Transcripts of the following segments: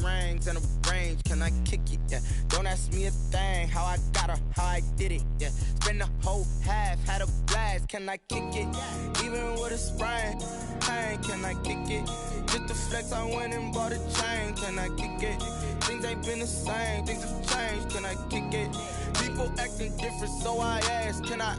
rings and a range, can I kick it? Yeah. Don't ask me a thing, how I got her, how I did it. Yeah. Spend the whole half, had a blast, can I kick it? Even with a sprain, pain, can I kick it? Just the flex, I went and bought a chain, can I kick it? Things ain't been the same, things have changed, can I kick it? People acting different, so I ask, can I?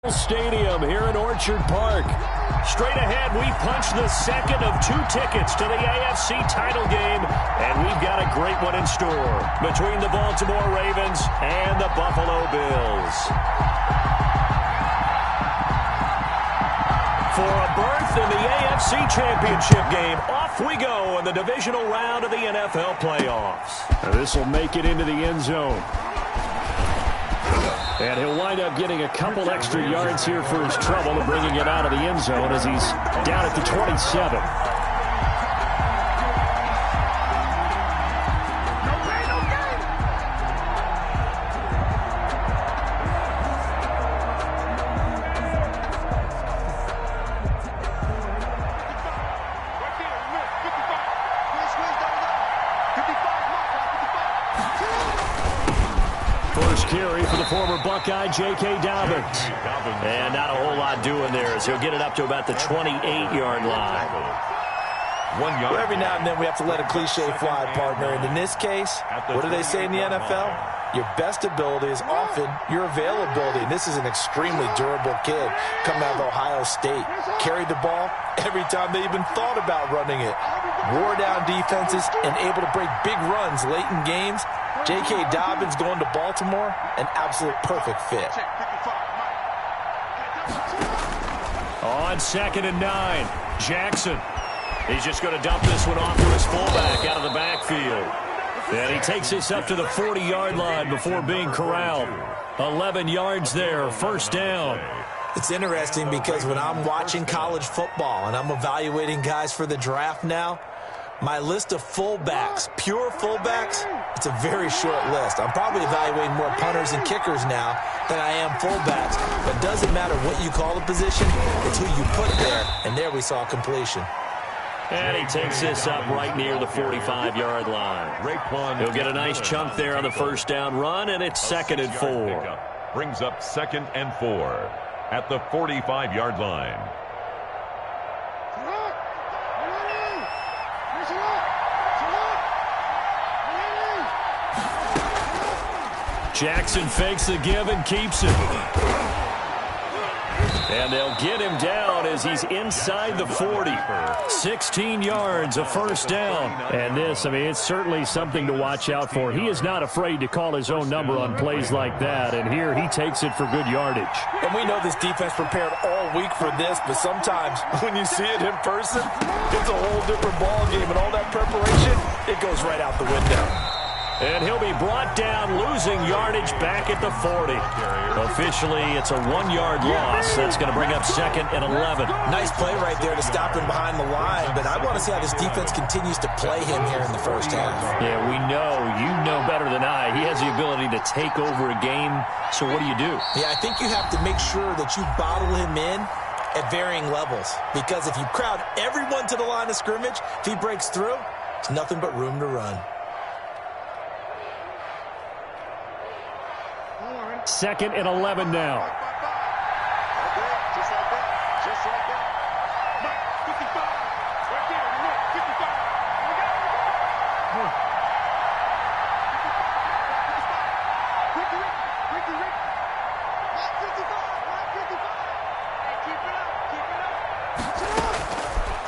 Stadium here in Orchard Park. Straight ahead, we punch the second of 2 tickets to the AFC title game, and we've got a great one in store between the Baltimore Ravens and the Buffalo Bills. For a berth in the AFC Championship game, off we go in the divisional round of the NFL playoffs. Now this will make it into the end zone. And he'll wind up getting a couple extra yards here for his trouble and bringing it out of the end zone as he's down at the 27. Carry for the former Buckeye, J.K. Dobbins. And not a whole lot doing there as he'll get it up to about the 28-yard line. 1 yard. Well, every now and then we have to let a cliche fly, partner. And in this case, what do they say in the NFL? Your best ability is often your availability. And this is an extremely durable kid coming out of Ohio State. Carried the ball every time they even thought about running it. Wore down defenses and able to break big runs late in games. J.K. Dobbins going to Baltimore, an absolute perfect fit. On 2nd and 9, Jackson. He's just going to dump this one off to his fullback out of the backfield. And he takes this up to the 40-yard line before being corralled. 11 yards there, first down. It's interesting because when I'm watching college football and I'm evaluating guys for the draft now, my list of fullbacks, pure fullbacks, it's a very short list. I'm probably evaluating more punters and kickers now than I am fullbacks. But it doesn't matter what you call the position, it's who you put there. And there we saw completion. And he takes this up right near the 45-yard line. He'll get a nice chunk there on the first down run, and it's 2nd and 4. Brings up 2nd and 4 at the 45-yard line. Jackson fakes the give and keeps it. And they'll get him down as he's inside the 40. 16 yards, a first down. And this, I mean, it's certainly something to watch out for. He is not afraid to call his own number on plays like that. And here he takes it for good yardage. And we know this defense prepared all week for this, but sometimes when you see it in person, it's a whole different ball game. And all that preparation, it goes right out the window. And he'll be brought down, losing yardage back at the 40. Officially, it's a 1-yard loss. That's going to bring up 2nd and 11. Nice play right there to stop him behind the line, but I want to see how this defense continues to play him here in the first half. Yeah, we know. You know better than I. He has the ability to take over a game, so what do you do? Yeah, I think you have to make sure that you bottle him in at varying levels, because if you crowd everyone to the line of scrimmage, if he breaks through, it's nothing but room to run. 2nd and 11 now.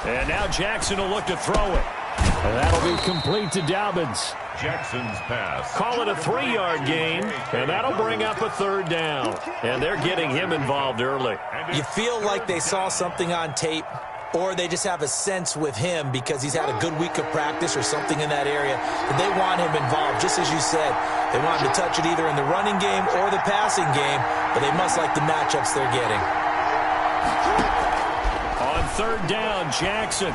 And now Jackson will look to throw it. And that'll be complete to Dobbins. Jackson's pass. Call it a 3-yard gain, and that'll bring up a 3rd down. And they're getting him involved early. You feel like they saw something on tape, or they just have a sense with him because he's had a good week of practice or something in that area, and they want him involved, just as you said. They want him to touch it either in the running game or the passing game, but they must like the matchups they're getting. On 3rd down, Jackson.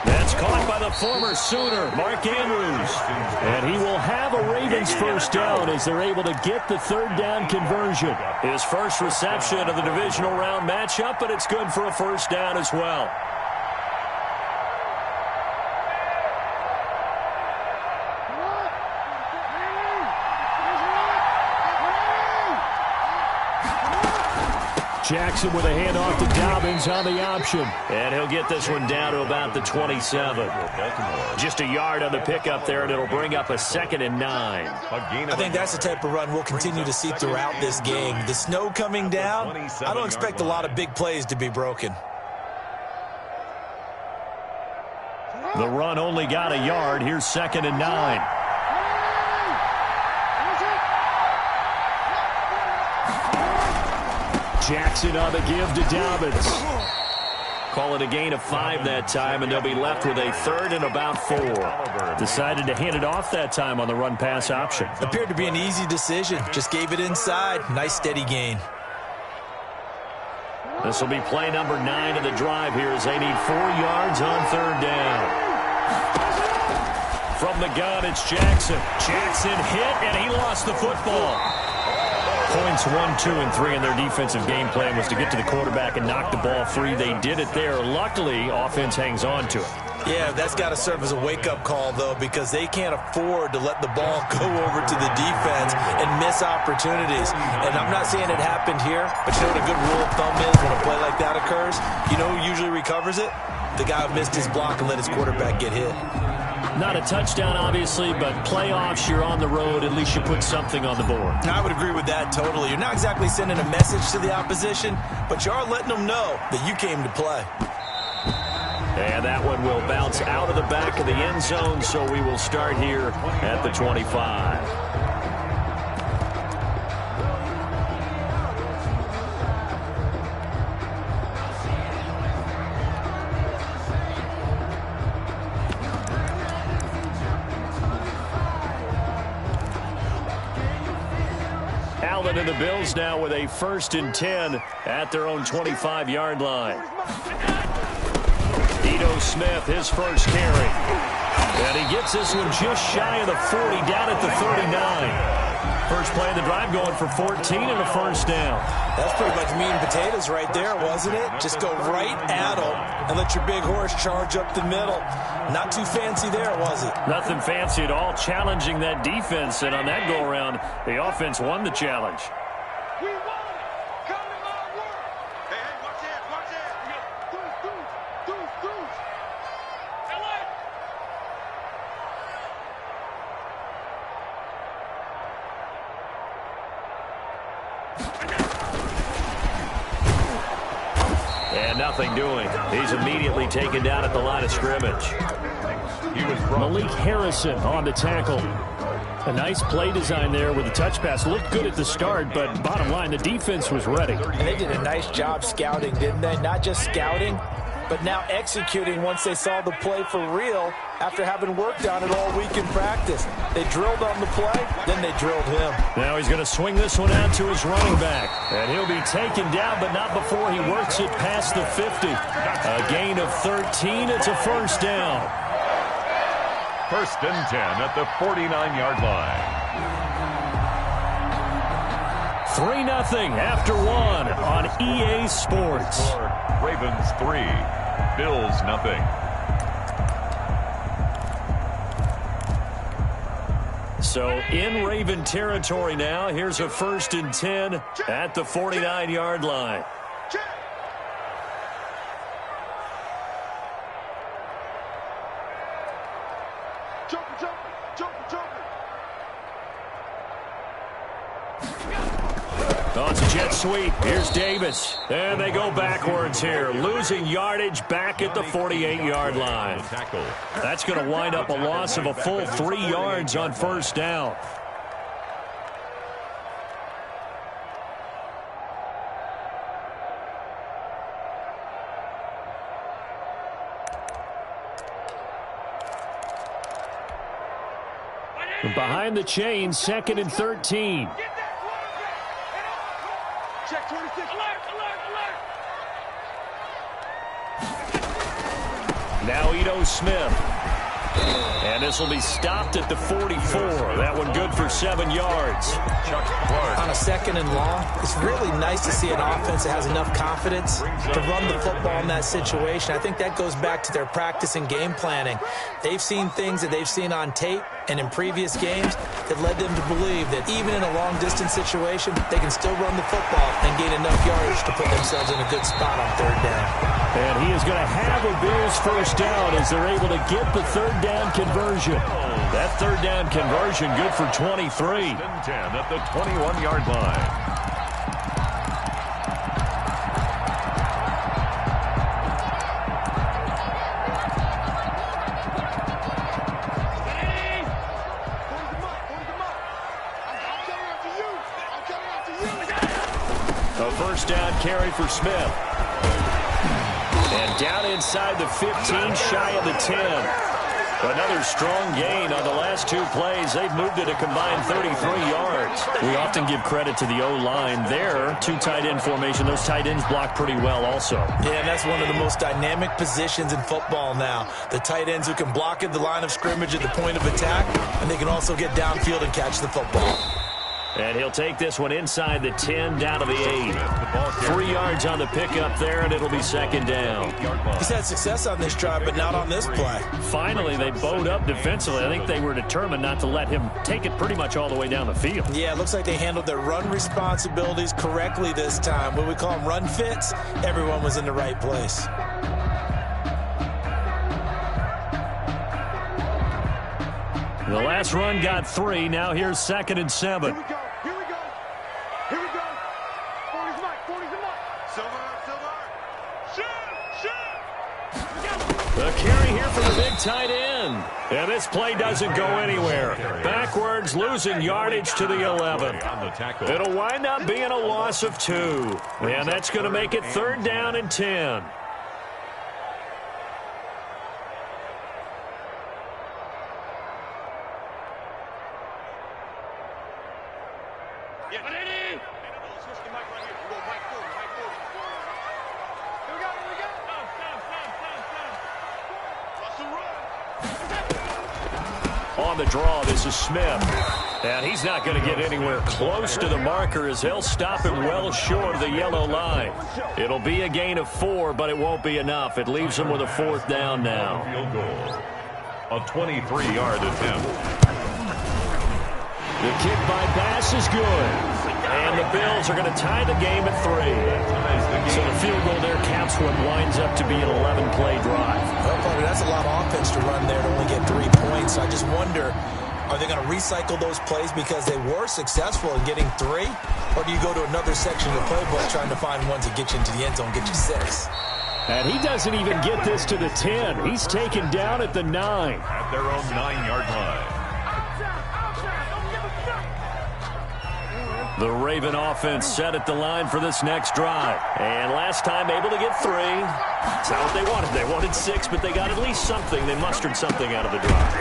That's caught by the former Sooner, Mark Andrews. And he will have a Ravens 1st down as they're able to get the 3rd down conversion. His first reception of the divisional round matchup, but it's good for a 1st down as well. Jackson with a handoff to Dobbins on the option. And he'll get this one down to about the 27. Just a yard on the pickup there, and it'll bring up a 2nd and 9. I think that's the type of run we'll continue to see throughout this game. The snow coming down, I don't expect a lot of big plays to be broken. The run only got a yard. Here's 2nd and 9. Jackson on the give to Dobbins. Call it a gain of 5 that time, and they'll be left with a 3rd and about 4. Decided to hand it off that time on the run-pass option. Appeared to be an easy decision. Just gave it inside. Nice steady gain. This will be play number 9 of the drive here as they need 4 yards on 3rd down. From the gun, it's Jackson. Jackson hit, and he lost the football. Points 1, 2, and 3 in their defensive game plan was to get to the quarterback and knock the ball free. They did it there. Luckily, offense hangs on to it. Yeah, that's got to serve as a wake-up call, though, because they can't afford to let the ball go over to the defense and miss opportunities. And I'm not saying it happened here, but you know what a good rule of thumb is when a play like that occurs? You know who usually recovers it? The guy who missed his block and let his quarterback get hit. Not a touchdown, obviously, but playoffs, you're on the road. At least you put something on the board. I would agree with that totally. You're not exactly sending a message to the opposition, but you are letting them know that you came to play. And that one will bounce out of the back of the end zone, so we will start here at the 25. And the Bills now with a 1st and 10 at their own 25-yard line. Ito Smith, his first carry. And he gets this one just shy of the 40, down at the 39. First play of the drive going for 14 and a 1st down. That's pretty much meat and potatoes right there, wasn't it? Just go right at them and let your big horse charge up the middle. Not too fancy there, was it? Nothing fancy at all, challenging that defense. And on that go-around, the offense won the challenge. And nothing doing. He's immediately taken down at the line of scrimmage. Malik Harrison on the tackle. A nice play design there with the touch pass. Looked good at the start, but bottom line, the defense was ready. And they did a nice job scouting, didn't they? Not just scouting, but now executing once they saw the play for real after having worked on it all week in practice. They drilled on the play, then they drilled him. Now he's going to swing this one out to his running back. And he'll be taken down, but not before he works it past the 50. A gain of 13. It's a 1st down. 1st and 10 at the 49-yard line. 3-0 after 1 on EA Sports. Ravens 3, Bills 0. So in Raven territory now. Here's a 1st and 10 at the 49-yard line. Wants a jet sweep. Here's Davis. And they go backwards here. Losing yardage back at the 48-yard line. That's going to wind up a loss of a full 3 yards on first down. Behind the chain, 2nd and 13. Check 26. Alert, alert, alert. Now Ito Smith. And this will be stopped at the 44. That one good for 7 yards. On a 2nd and long, it's really nice to see an offense that has enough confidence to run the football in that situation. I think that goes back to their practice and game planning. They've seen things that they've seen on tape and in previous games that led them to believe that even in a long-distance situation, they can still run the football and gain enough yardage to put themselves in a good spot on 3rd down. And he is going to have a Bills first down as they're able to get the 3rd down conversion. That 3rd down conversion good for 23. 10 at the 21-yard line. A first down carry for Smith. And down inside the 15, shy of the 10. Another strong gain on the last 2 plays. They've moved it a combined 33 yards. We often give credit to the O-line there. 2 tight end formation. Those tight ends block pretty well also. Yeah, and that's one of the most dynamic positions in football now. The tight ends who can block at the line of scrimmage at the point of attack, and they can also get downfield and catch the football. And he'll take this one inside the 10, down to the 8. 3 yards on the pickup there, and it'll be 2nd down. He's had success on this drive, but not on this play. Finally, they bowed up defensively. I think they were determined not to let him take it pretty much all the way down the field. Yeah, it looks like they handled their run responsibilities correctly this time. What we call them run fits, everyone was in the right place. The last run got 3. Now here's 2nd and 7. Here we go. Here we go. Here we go. 40's the mark. 40's the mark. Silver. Shoot. The carry here for the big tight end. And this play doesn't go anywhere. Backwards, losing yardage to the 11. It'll wind up being a loss of 2. And that's going to make it 3rd down and 10. On the draw, this is Smith. And he's not going to get anywhere close to the marker as they'll stop him well short of the yellow line. It'll be a gain of 4, but it won't be enough. It leaves him with a 4th down now. Field goal. A 23-yard attempt. The kick by Bass is good. And the Bills are going to tie the game at 3. So the field goal there caps what winds up to be an 11-play drive. Well, partner, that's a lot of offense to run there to only get 3 points. So I just wonder, are they going to recycle those plays because they were successful in getting 3? Or do you go to another section of the playbook trying to find ones that get you into the end zone, get you 6? And he doesn't even get this to the 10. He's taken down at the 9. At their own 9-yard line. The Raven offense set at the line for this next drive. And last time able to get 3. That's not what they wanted. They wanted 6, but they got at least something. They mustered something out of the drive.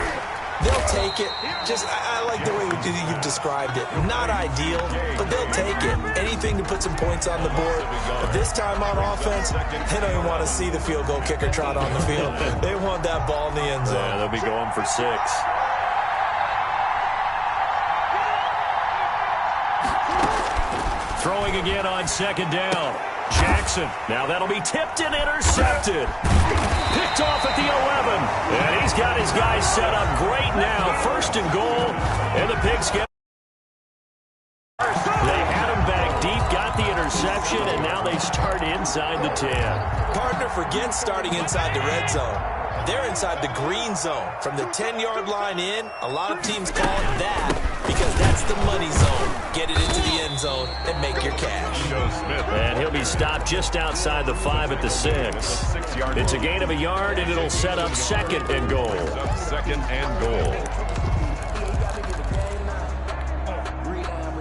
They'll take it. Just, I like the way you've described it. Not ideal, but they'll take it. Anything to put some points on the board. But this time on offense, they don't even want to see the field goal kicker trot on the field. They want that ball in the end zone. Yeah, they'll be going for 6. Throwing again on 2nd down. Jackson. Now that'll be tipped and intercepted. Picked off at the 11. And he's got his guys set up great now. 1st and goal. And the Pigs get. They had him back deep, got the interception, and now they start inside the 10. Partner, forget starting inside the red zone. They're inside the green zone. From the 10-yard line in, a lot of teams call it that because that's the money zone. Get it into the end zone and make your cash. And he'll be stopped just outside the 5 at the 6. It's a gain of a yard, and it'll set up 2nd and goal. 2nd and goal.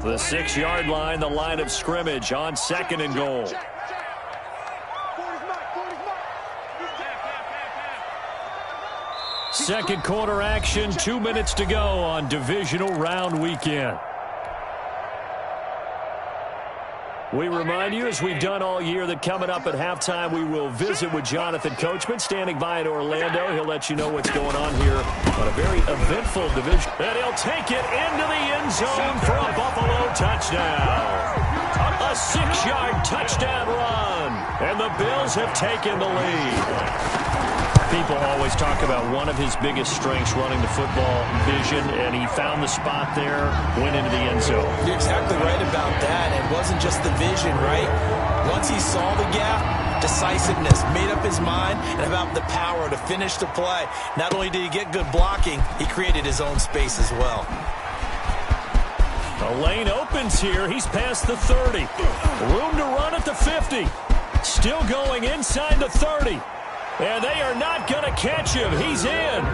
The 6-yard line, the line of scrimmage on 2nd and goal. Second quarter action, 2 minutes to go on divisional round weekend. We remind you, as we've done all year, that coming up at halftime, we will visit with Jonathan Coachman, standing by in Orlando. He'll let you know what's going on here on a very eventful division. And he'll take it into the end zone for a Buffalo touchdown. A 6-yard touchdown run. And the Bills have taken the lead. People always talk about one of his biggest strengths, running the football, vision, and he found the spot there, went into the end zone. You're exactly right about that. It wasn't just the vision, right? Once he saw the gap, decisiveness, made up his mind, and about the power to finish the play. Not only did he get good blocking, he created his own space as well. The lane opens here. He's past the 30. Room to run at the 50. Still going inside the 30. And they are not going to catch him. He's in.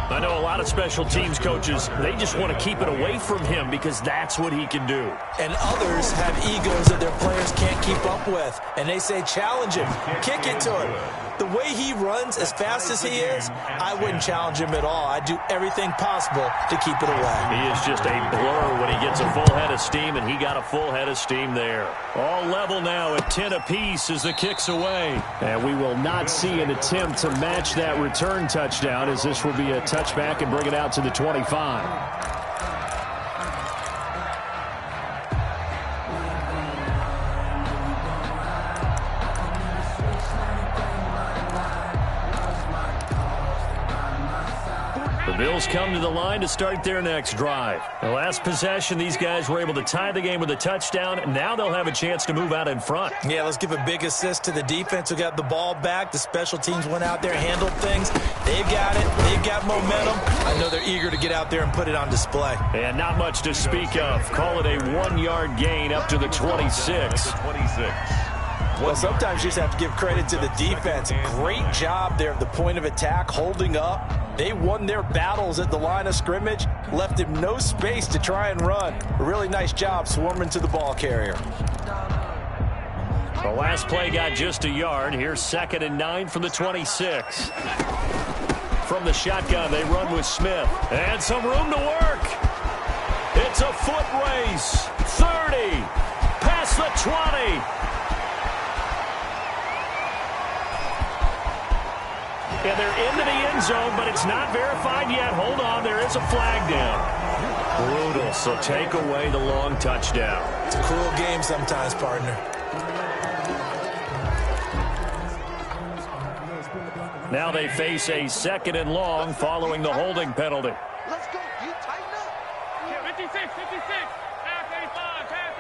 I know a lot of special teams coaches, they just want to keep it away from him because that's what he can do. And others have egos that their players can't keep up with. And they say, challenge him, kick it to him. The way he runs as fast as he is, I wouldn't challenge him at all. I'd do everything possible to keep it away. He is just a blur when he gets a full head of steam, and he got a full head of steam there. All level now at 10 apiece as the kick's away. And we will not see an attempt to match that return touchdown, as this will be a touchback and bring it out to the 25. The Bills come to the line to start their next drive. The last possession, these guys were able to tie the game with a touchdown. Now they'll have a chance to move out in front. Yeah, let's give a big assist to the defense who got the ball back. The special teams went out there, handled things. They've got it. They've got momentum. I know they're eager to get out there and put it on display. And not much to speak of. Call it a 1-yard gain up to the 26. Well, sometimes you just have to give credit to the defense. Great job there at the point of attack, holding up. They won their battles at the line of scrimmage, left him no space to try and run. A really nice job swarming to the ball carrier. The last play got just a yard. Here's 2nd and 9 from the 26. From the shotgun, they run with Smith. And some room to work. It's a foot race. 30. Past the 20. And they're into the end zone, but it's not verified yet. Hold on, there is a flag down. Brutal, so take away the long touchdown. It's a cruel game sometimes, partner. Now they face a 2nd and long following the holding penalty. Let's go. You tighten up. 56, 56. Pass 85, pass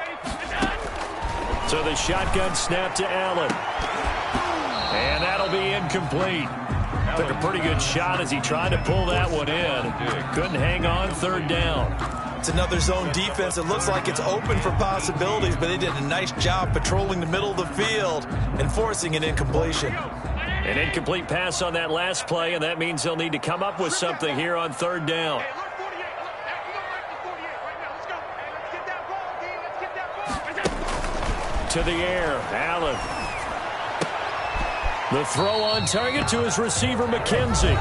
85. So the shotgun snap to Allen. And that'll be incomplete. Took a pretty good shot as he tried to pull that one in. Couldn't hang on, 3rd down. It's another zone defense. It looks like it's open for possibilities, but they did a nice job patrolling the middle of the field and forcing an incompletion. An incomplete pass on that last play, and that means they'll need to come up with something here on 3rd down. To the air, Allen. The throw on target to his receiver, McKenzie.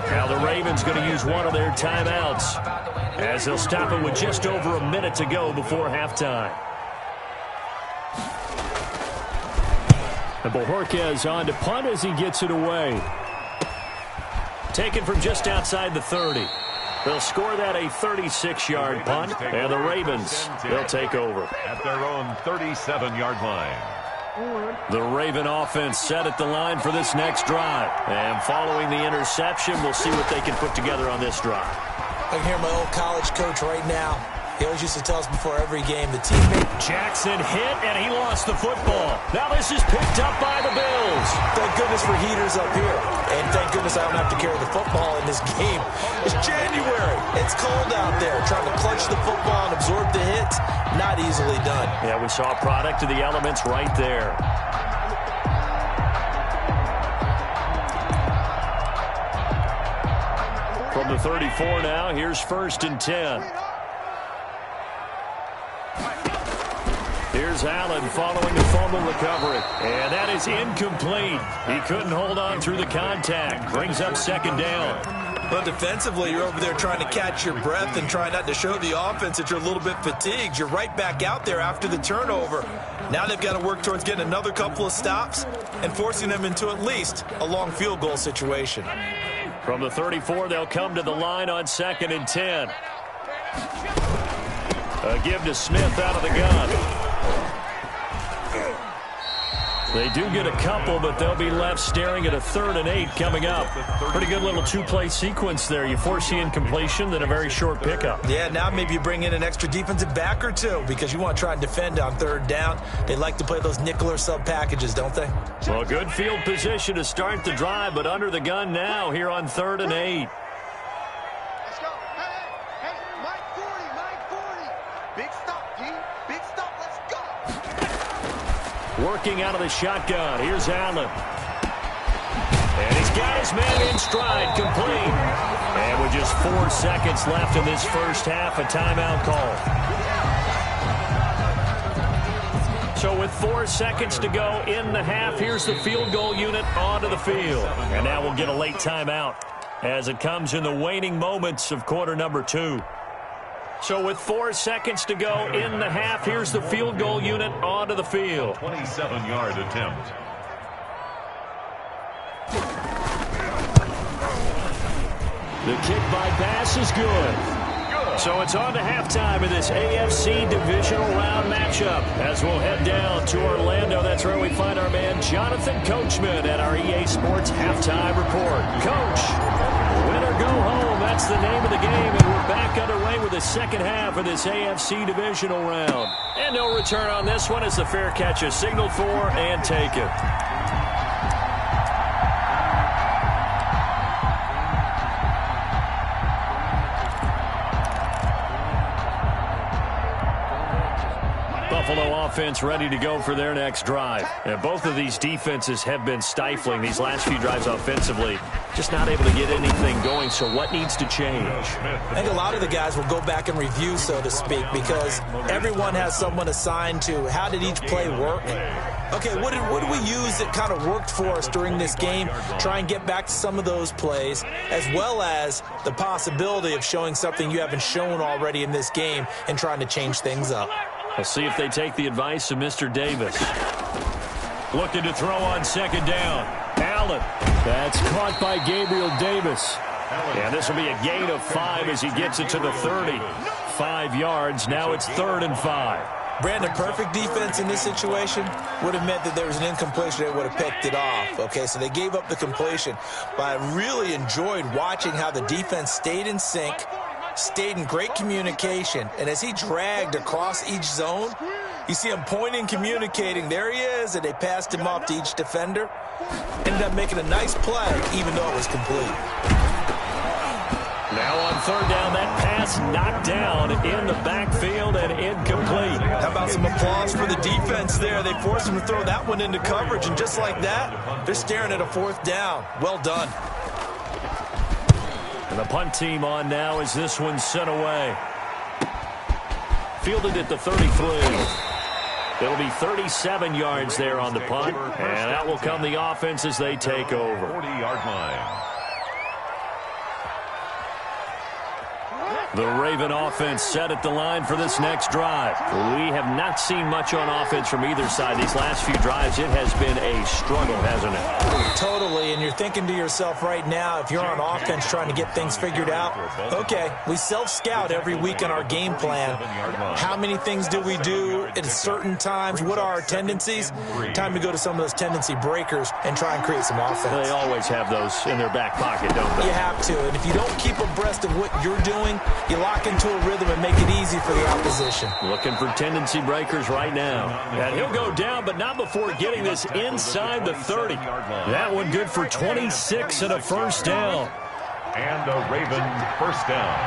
Now the Ravens going to use one of their timeouts as they'll stop it with just over a minute to go before halftime. And Bojorquez on to punt as he gets it away. Taken from just outside the 30. They'll score that a 36-yard punt, and the Ravens, they'll take over. At their own 37-yard line. The Raven offense set at the line for this next drive. And following the interception, we'll see what they can put together on this drive. I can hear my old college coach right now. He always used to tell us before every game, the teammate. Jackson hit, and he lost the football. Now this is picked up by the Bills. Thank goodness for heaters up here. And thank goodness I don't have to carry the football in this game. It's January. It's cold out there. Trying to clutch the football and absorb the hits, not easily done. Yeah, we saw a product of the elements right there. From the 34 now, here's 1st and 10. Here's Allen following the fumble recovery. And that is incomplete. He couldn't hold on through the contact. Brings up 2nd down. But defensively, you're over there trying to catch your breath and trying not to show the offense that you're a little bit fatigued. You're right back out there after the turnover. Now they've got to work towards getting another couple of stops and forcing them into at least a long field goal situation. From the 34, they'll come to the line on 2nd and 10. A give to Smith out of the gun. They do get a couple, but they'll be left staring at a 3rd and 8 coming up. Pretty good little 2-play sequence there. You force the incompletion, then a very short pickup. Yeah, now maybe you bring in an extra defensive back or two because you want to try and defend on 3rd down. They like to play those nickel or sub packages, don't they? Well, good field position to start the drive, but under the gun now here on 3rd and 8. Let's go. Hey, Mike 40. Big stop, G. Big stop. Let's go. Working out of the shotgun. Here's Allen. And he's got his man in stride, complete. And with just 4 seconds left in this first half, a timeout call. So with 4 seconds to go in the half, here's the field goal unit onto the field. And now we'll get a late timeout as it comes in the waning moments of quarter number 2. So with 4 seconds to go in the half, here's the field goal unit onto the field. 27-yard attempt. The kick by Bass is good. So it's on to halftime in this AFC divisional round matchup as we'll head down to Orlando. That's where we find our man Jonathan Coachman at our EA Sports Halftime Report. Coach, win or go home, that's the name of the game, and we're back underway with the second half of this AFC divisional round. And no return on this one as the fair catch is signaled for and taken. Buffalo offense ready to go for their next drive. And both of these defenses have been stifling these last few drives offensively. Just not able to get anything going, so what needs to change? I think a lot of the guys will go back and review, so to speak, because everyone has someone assigned to how did each play work. Okay, what did we use that kind of worked for us during this game? Try and get back to some of those plays, as well as the possibility of showing something you haven't shown already in this game and trying to change things up. We'll see if they take the advice of Mr. Davis. Looking to throw on 2nd down. Allen. That's caught by Gabriel Davis. And this will be a gain of 5 as he gets it to the 30. 5 yards. Now it's 3rd and 5. Brandon, perfect defense in this situation would have meant that there was an incompletion. They would have picked it off. Okay, so they gave up the completion. But I really enjoyed watching how the defense stayed in sync, stayed in great communication, and as he dragged across each zone, you see him pointing, communicating. There he is, and they passed him off to each defender. Ended up making a nice play, even though it was complete. Now on 3rd down, that pass knocked down in the backfield and incomplete. How about some applause for the defense there? They forced him to throw that one into coverage, and just like that, they're staring at a 4th down. Well done. And the punt team on now as this one's sent away. Fielded at the 33. It'll be 37 yards there on the punt. And out will come the offense as they take over. 40-yard line. The Raven offense set at the line for this next drive. We have not seen much on offense from either side. These last few drives, it has been a struggle, hasn't it? Totally, and you're thinking to yourself right now, if you're on offense trying to get things figured out, okay, we self-scout every week in our game plan. How many things do we do at certain times? What are our tendencies? Time to go to some of those tendency breakers and try and create some offense. They always have those in their back pocket, don't they? You have to, and if you don't keep abreast of what you're doing, You lock into a rhythm and make it easy for the opposition. Looking for tendency breakers right now. And he'll go down, but not before getting this inside the 30. That one good for 26 and a first down. And a Ravens first down.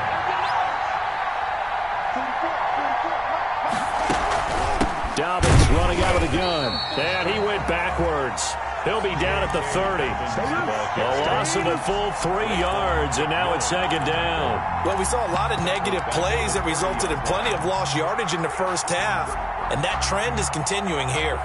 Dobbins running out of the gun. And he went backwards. He'll be down at the 30. A loss of a full 3 yards, and now it's second down. Well, we saw a lot of negative plays that resulted in plenty of lost yardage in the first half, and that trend is continuing here.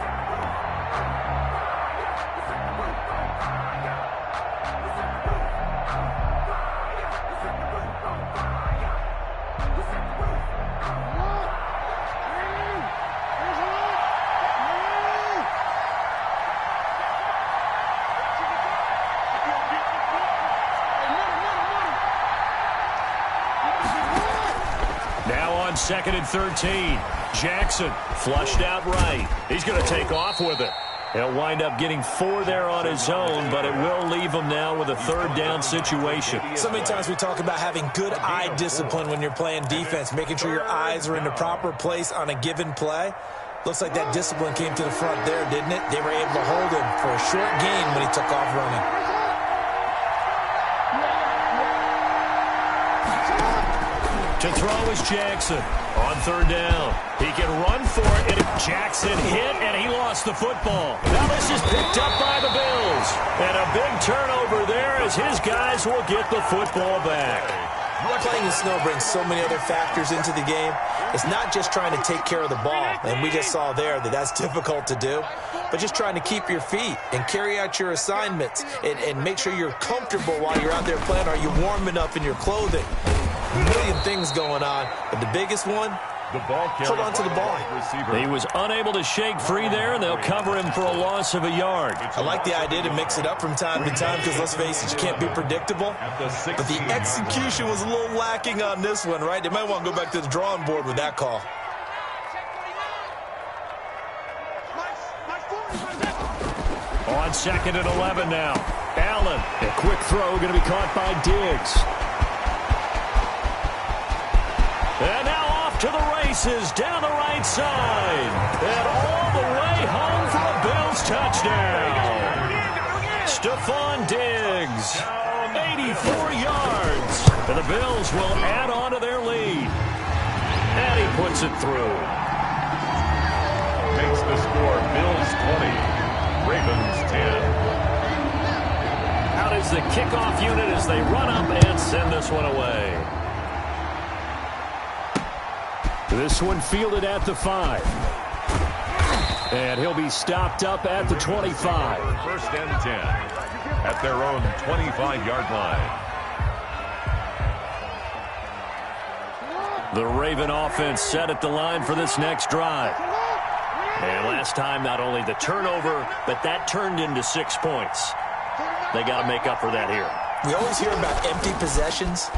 Second and 13. Jackson flushed out right. He's going to take off with it. He'll wind up getting 4 there on his own, but it will leave him now with a third down situation. So many times we talk about having good eye discipline when you're playing defense, making sure your eyes are in the proper place on a given play. Looks like that discipline came to the front there, didn't it? They were able to hold him for a short gain when he took off running. To throw is Jackson on third down. He can run for it. Jackson hit, and he lost the football. Now this is picked up by the Bills. And a big turnover there as his guys will get the football back. Playing in snow brings so many other factors into the game. It's not just trying to take care of the ball, and we just saw there that that's difficult to do, but just trying to keep your feet and carry out your assignments and make sure you're comfortable while you're out there playing. Are you warm enough in your clothing? A million things going on, but the biggest one, hold on to the ball. He was unable to shake free there, and they'll cover him for a loss of a yard. I like the idea to mix it up from time to time because, let's face it, you can't be predictable. But the execution was a little lacking on this one, right? They might want to go back to the drawing board with that call. On second and 11 now. Allen, a quick throw going to be caught by Diggs. And now off to the races down the right side. And all the way home for a Bills touchdown. Stephon Diggs, 84 yards. And the Bills will add on to their lead. And he puts it through. Makes the score Bills 20, Ravens 10. Out is the kickoff unit as they run up and send this one away. This one fielded at the 5. And he'll be stopped up at the 25. First and 10 at their own 25-yard line. The Raven offense set at the line for this next drive. And last time, not only the turnover, but that turned into 6 points. They got to make up for that here. We always hear about empty possessions,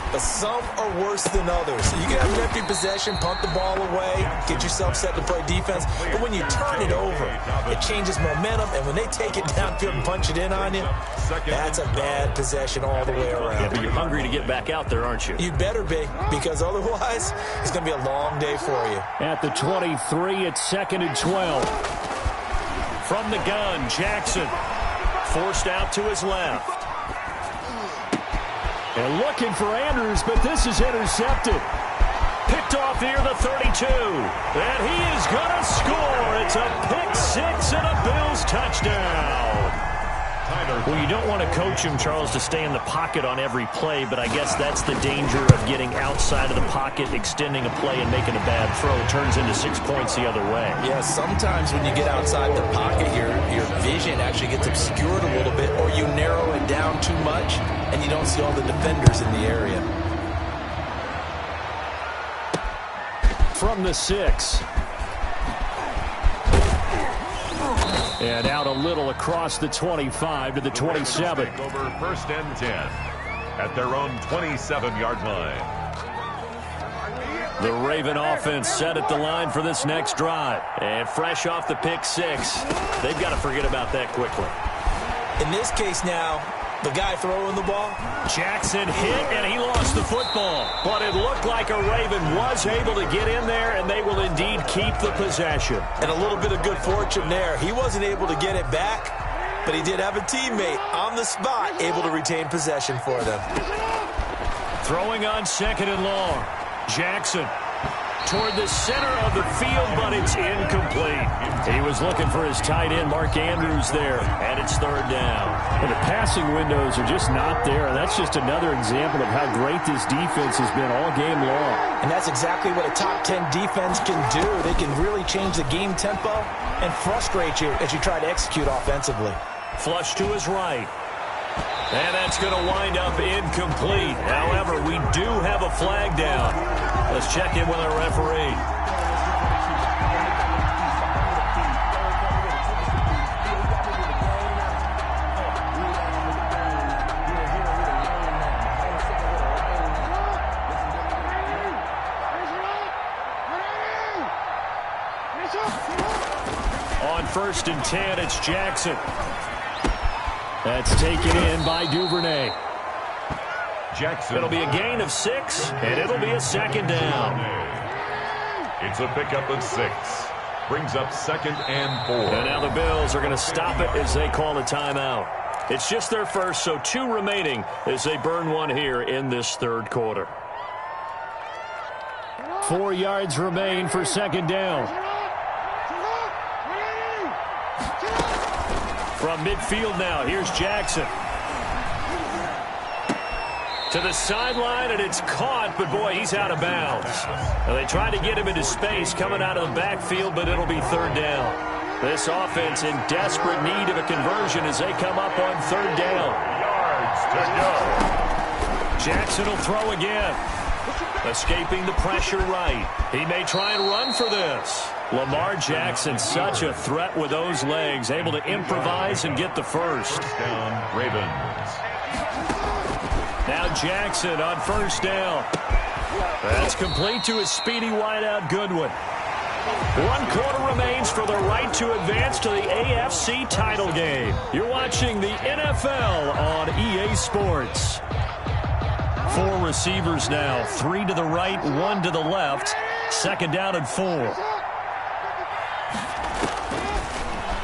but some are worse than others. So you can have an empty possession, punt the ball away, get yourself set to play defense. But when you turn it over, it changes momentum. And when they take it downfield and punch it in on you, that's a bad possession all the way around. Yeah, but you're hungry to get back out there, aren't you? You better be, because otherwise it's going to be a long day for you. At the 23, it's second and 12. From the gun, Jackson forced out to his left. And looking for Andrews, but this is intercepted. Picked off near the 32. And he is going to score. It's a pick 6 and a Bills touchdown. Well, you don't want to coach him, Charles, to stay in the pocket on every play, but I guess that's the danger of getting outside of the pocket, extending a play, and making a bad throw. It turns into 6 points the other way. Yeah, sometimes when you get outside the pocket, your vision actually gets obscured a little bit, or you narrow it down too much, and you don't see all the defenders in the area. From the 6. And out a little across the 25 to the 27. Over first and 10 at their own 27-yard line. The Raven offense set at the line for this next drive. And fresh off the pick 6, they've got to forget about that quickly. In this case now, The guy throwing the ball. Jackson hit, and he lost the football. But it looked like a Raven was able to get in there, and they will indeed keep the possession. And a little bit of good fortune there. He wasn't able to get it back, but he did have a teammate on the spot able to retain possession for them. Throwing on 2nd and long. Jackson toward the center of the field, but it's incomplete. He was looking for his tight end, Mark Andrews, there, and it's 3rd down. And the passing windows are just not there. That's just another example of how great this defense has been all game long. And that's exactly what a top 10 defense can do. They can really change the game tempo and frustrate you as you try to execute offensively. Flush to his right. And that's going to wind up incomplete. However, we do have a flag down. Let's check in with our referee. On 1st and 10, it's Jackson. That's taken in by Duvernay. Jackson. It'll be a gain of 6, and it'll be a 2nd down. It's a pickup of 6. Brings up 2nd and 4. And now the Bills are going to stop it as they call a timeout. It's just their first, so 2 remaining as they burn one here in this 3rd quarter. 4 yards remain for 2nd down. From midfield now, here's Jackson. To the sideline, and it's caught, but boy, he's out of bounds. Now, they tried to get him into space coming out of the backfield, but it'll be 3rd down. This offense in desperate need of a conversion as they come up on 3rd down. Yards to go. Jackson will throw again. Escaping the pressure right. He may try and run for this. Lamar Jackson, such a threat with those legs, able to improvise and get the first. Down, Ravens. Now Jackson on 1st down. That's complete to his speedy wideout Goodwin. 1 quarter remains for the right to advance to the AFC title game. You're watching the NFL on EA Sports. 4 receivers now, 3 to the right, 1 to the left. 2nd down and 4.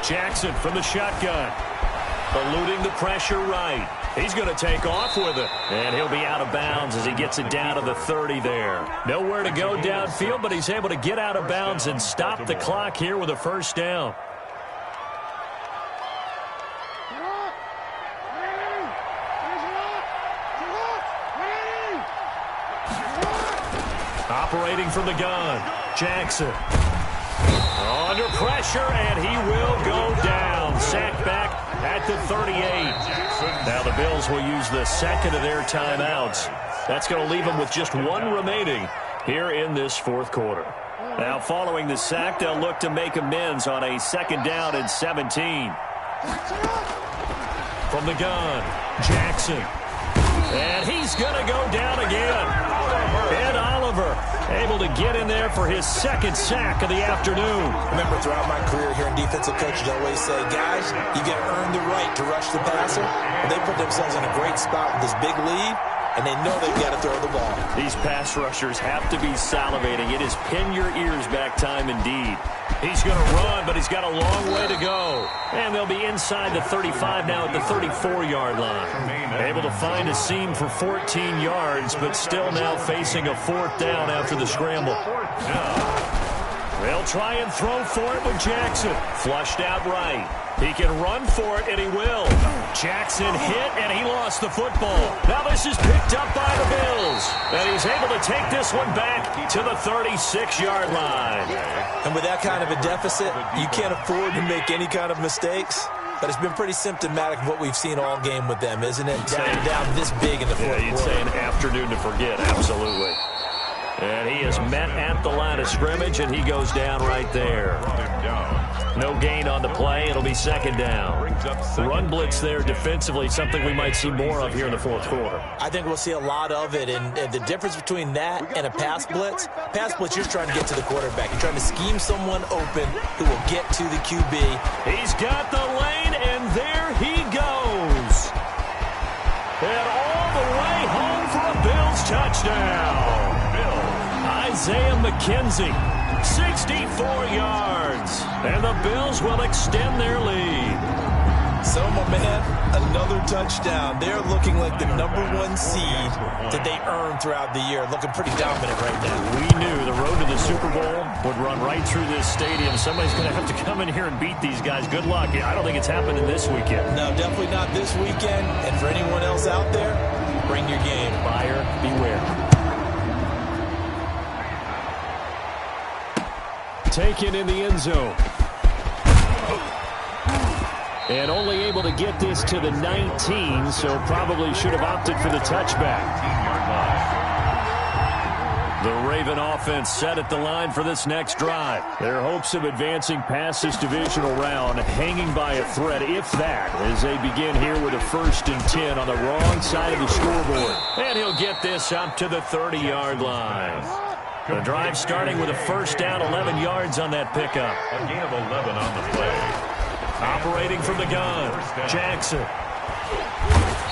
Jackson from the shotgun. Eluding the pressure right. He's going to take off with it. And he'll be out of bounds as he gets it down to the 30 there. Nowhere to go downfield, but he's able to get out of bounds and stop the clock here with a 1st down. Operating from the gun, Jackson. Under pressure, and he will go down. Sacked back at the 38. Now the Bills will use the 2nd of their timeouts. That's going to leave them with just 1 remaining here in this 4th quarter. Now following the sack, they'll look to make amends on a 2nd down and 17. From the gun, Jackson. And he's going to go down again. Ed Oliver able to get in there for his 2nd sack of the afternoon. Remember, throughout my career here in defensive coaches always say, guys, you got to earn the right to rush the passer. Well, they put themselves in a great spot with this big lead, and they know they've got to throw the ball. These pass rushers have to be salivating. It is pin your ears back time indeed. He's going to run, but he's got a long way to go. And they'll be inside the 35 now at the 34-yard line. Able to find a seam for 14 yards, but still now facing a 4th down after the scramble. They'll try and throw for it with Jackson. Flushed out right. He can run for it, and he will. Jackson hit, and he lost the football. Now this is picked up by the Bills. And he's able to take this one back to the 36-yard line. And with that kind of a deficit, you can't afford to make any kind of mistakes. But it's been pretty symptomatic of what we've seen all game with them, isn't it? Down this big in the 4th quarter. Yeah, you'd say an afternoon to forget, absolutely. And he is met at the line of scrimmage, and he goes down right there. No gain on the play. It'll be 2nd down. Run blitz there defensively, something we might see more of here in the 4th quarter. I think we'll see a lot of it, and the difference between that and a pass blitz, you're trying to get to the quarterback. You're trying to scheme someone open who will get to the QB. He's got the lane, and there he goes. Isaiah McKenzie, 64 yards. And the Bills will extend their lead. So, my man, another touchdown. They're looking like the #1 seed that they earned throughout the year. Looking pretty dominant right now. We knew the road to the Super Bowl would run right through this stadium. Somebody's going to have to come in here and beat these guys. Good luck. I don't think it's happening this weekend. No, definitely not this weekend. And for anyone else out there, bring your game. Buyer beware. Taken in the end zone. And only able to get this to the 19, so probably should have opted for the touchback. The Raven offense set at the line for this next drive. Their hopes of advancing past this divisional round hanging by a thread, if that, as they begin here with a 1st and 10 on the wrong side of the scoreboard. And he'll get this up to the 30-yard line. The drive starting with a 1st down, 11 yards on that pickup. A gain of 11 on the play. Operating from the gun, Jackson.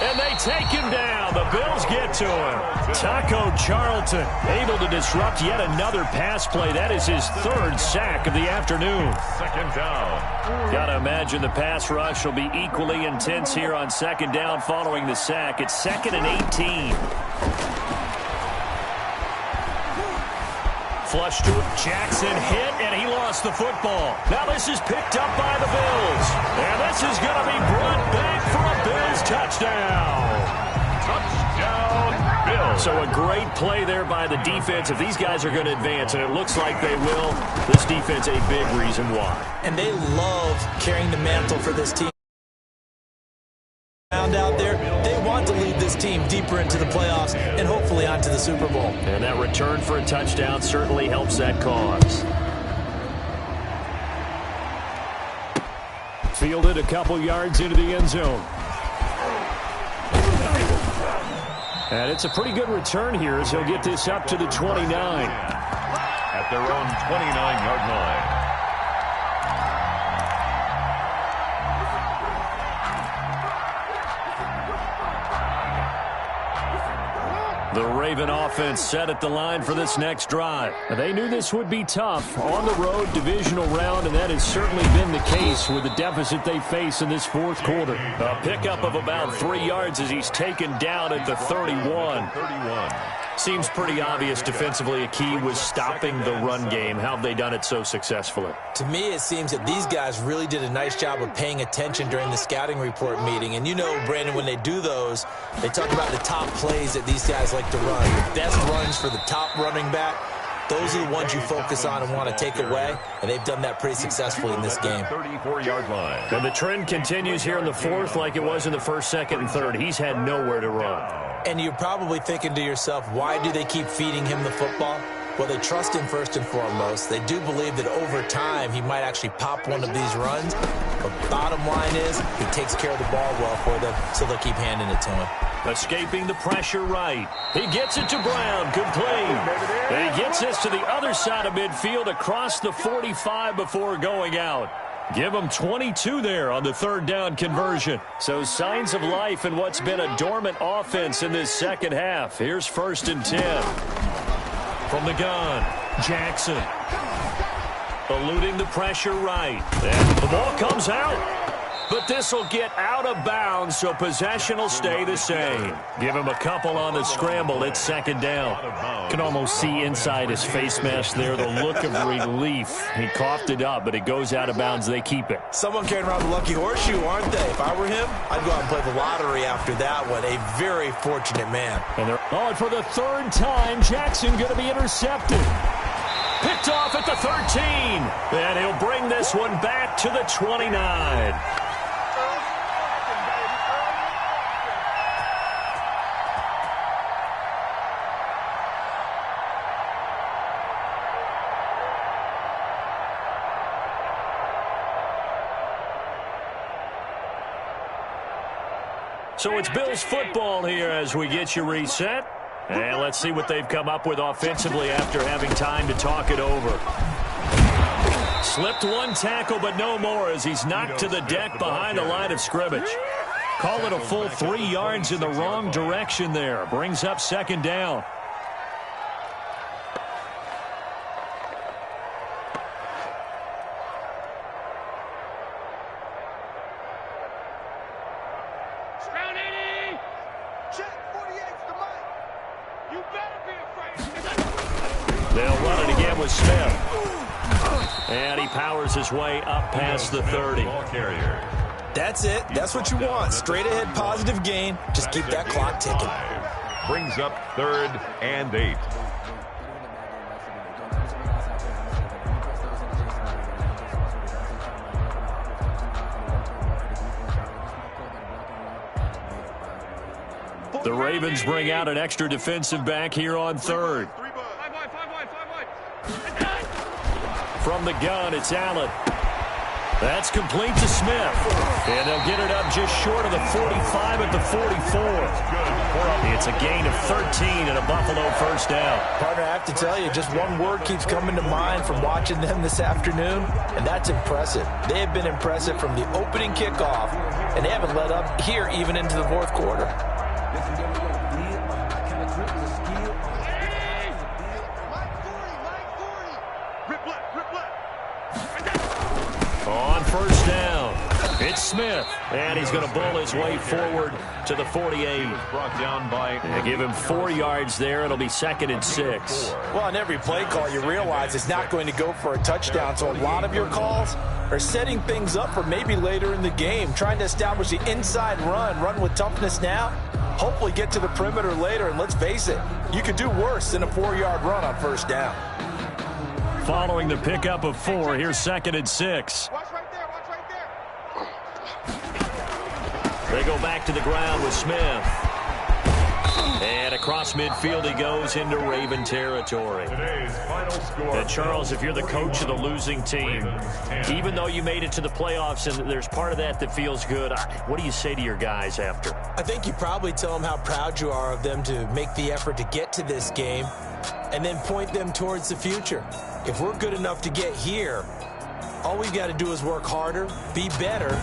And they take him down. The Bills get to him. Taco Charlton able to disrupt yet another pass play. That is his 3rd sack of the afternoon. 2nd down. Got to imagine the pass rush will be equally intense here on 2nd down following the sack. It's 2nd and 18. Flush to it. Jackson hit, and he lost the football. Now this is picked up by the Bills. And this is going to be brought back for a Bills touchdown. Touchdown, Bills. So a great play there by the defense. If these guys are going to advance, and it looks like they will, this defense a big reason why. And they love carrying the mantle for this team. Out there, they want to lead this team deeper into the playoffs and hopefully onto the Super Bowl. And that return for a touchdown certainly helps that cause. Fielded a couple yards into the end zone. And it's a pretty good return here as he'll get this up to the 29. At their own 29-yard line. The Raven offense set at the line for this next drive. They knew this would be tough on the road, divisional round, and that has certainly been the case with the deficit they face in this 4th quarter. A pickup of about 3 yards as he's taken down at the 31. Seems pretty obvious defensively a key was stopping the run game. How have they done it so successfully? To me, it seems that these guys really did a nice job of paying attention during the scouting report meeting. And you know, Brandon, when they do those, they talk about the top plays that these guys like to run. The best runs for the top running back. Those are the ones you focus on and want to take away, and they've done that pretty successfully in this game. 34-yard line. And the trend continues here in the 4th like it was in the 1st, 2nd, and 3rd. He's had nowhere to run. And you're probably thinking to yourself, why do they keep feeding him the football? Well, they trust him first and foremost. They do believe that over time he might actually pop one of these runs. But bottom line is he takes care of the ball well for them, so they'll keep handing it to him. Escaping the pressure right. He gets it to Brown. Good play. And he gets this to the other side of midfield across the 45 before going out. Give him 22 there on the 3rd down conversion. So signs of life in what's been a dormant offense in this 2nd half. Here's 1st and 10. From the gun, Jackson. Eluding the pressure right. And the ball comes out. But this will get out of bounds, so possession will stay the same. Give him a couple on the scramble. It's 2nd down. Can almost see inside his face mask there the look of relief. He coughed it up, but it goes out of bounds. They keep it. Someone carrying around the lucky horseshoe, aren't they? If I were him, I'd go out and play the lottery after that one. A very fortunate man. And for the 3rd time, Jackson going to be intercepted. Picked off at the 13. And he'll bring this one back to the 29. So it's Bills football here as we get you reset. And let's see what they've come up with offensively after having time to talk it over. Slipped one tackle, but no more as he's knocked to the deck behind the line of scrimmage. Call it a full 3 yards in the wrong direction there. Brings up 2nd down. with Smith. And he powers his way up past the 30. That's it. That's what you want. Straight ahead positive gain. Just keep that clock ticking. Brings up 3rd and 8. The Ravens bring out an extra defensive back here on 3rd. From the gun, it's Allen. That's complete to Smith. And they'll get it up just short of the 45 at the 44. It's a gain of 13 and a Buffalo first down. Partner, I have to tell you, just one word keeps coming to mind from watching them this afternoon, and that's impressive. They have been impressive from the opening kickoff, and they haven't let up here even into the fourth quarter. On first down, it's Smith, and he's going to bull his way forward to the 48. Brought down by... They give him 4 yards there. It'll be 2nd and 6. Well, on every play call, you realize it's not going to go for a touchdown, so a lot of your calls are setting things up for maybe later in the game, trying to establish the inside run with toughness now, hopefully get to the perimeter later, and let's face it, you could do worse than a 4-yard run on first down. Following the pickup of 4, here's 2nd and 6. Watch right there. Watch right there. They go back to the ground with Smith. And across midfield he goes into Raven territory. Today's final score. And Charles, if you're the coach of the losing team, even though you made it to the playoffs and there's part of that feels good, what do you say to your guys after? I think you probably tell them how proud you are of them to make the effort to get to this game and then point them towards the future. If we're good enough to get here, all we've got to do is work harder, be better,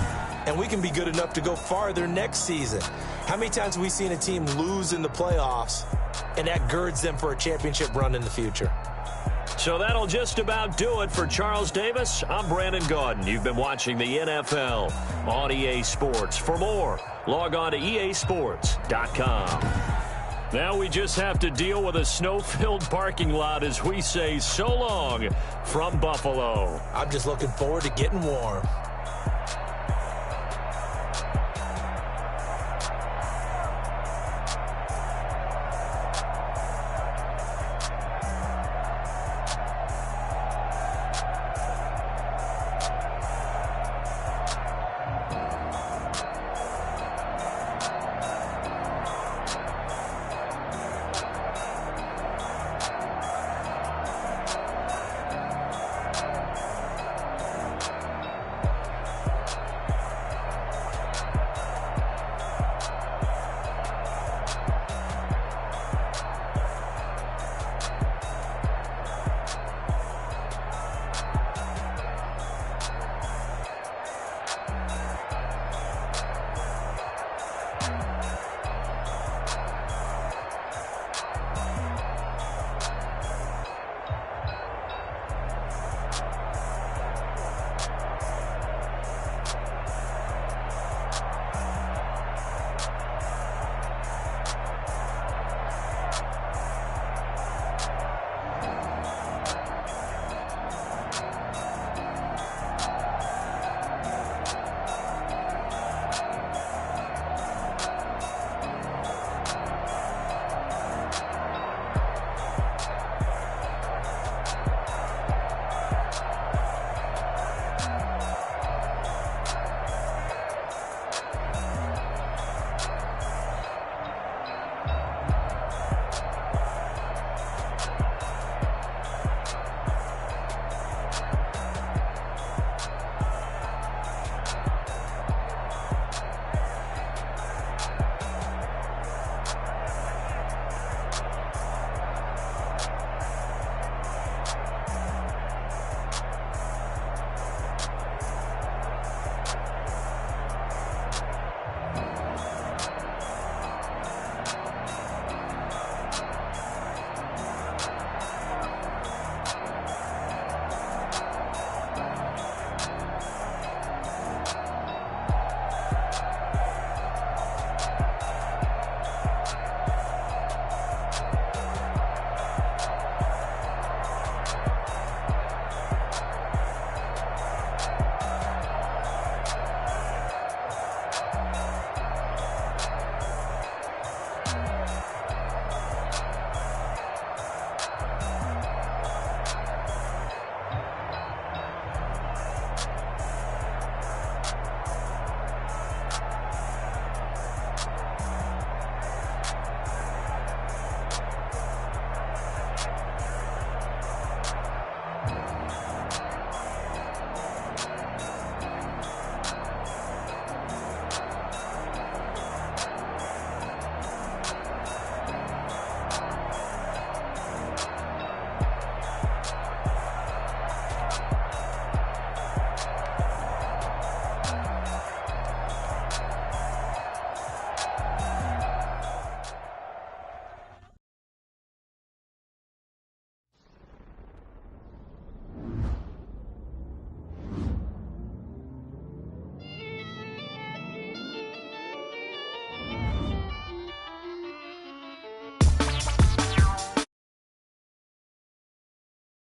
and we can be good enough to go farther next season. How many times have we seen a team lose in the playoffs, and that girds them for a championship run in the future? So that'll just about do it for Charles Davis. I'm Brandon Gaudin. You've been watching the NFL on EA Sports. For more, log on to easports.com. Now we just have to deal with a snow-filled parking lot as we say so long from Buffalo. I'm just looking forward to getting warm.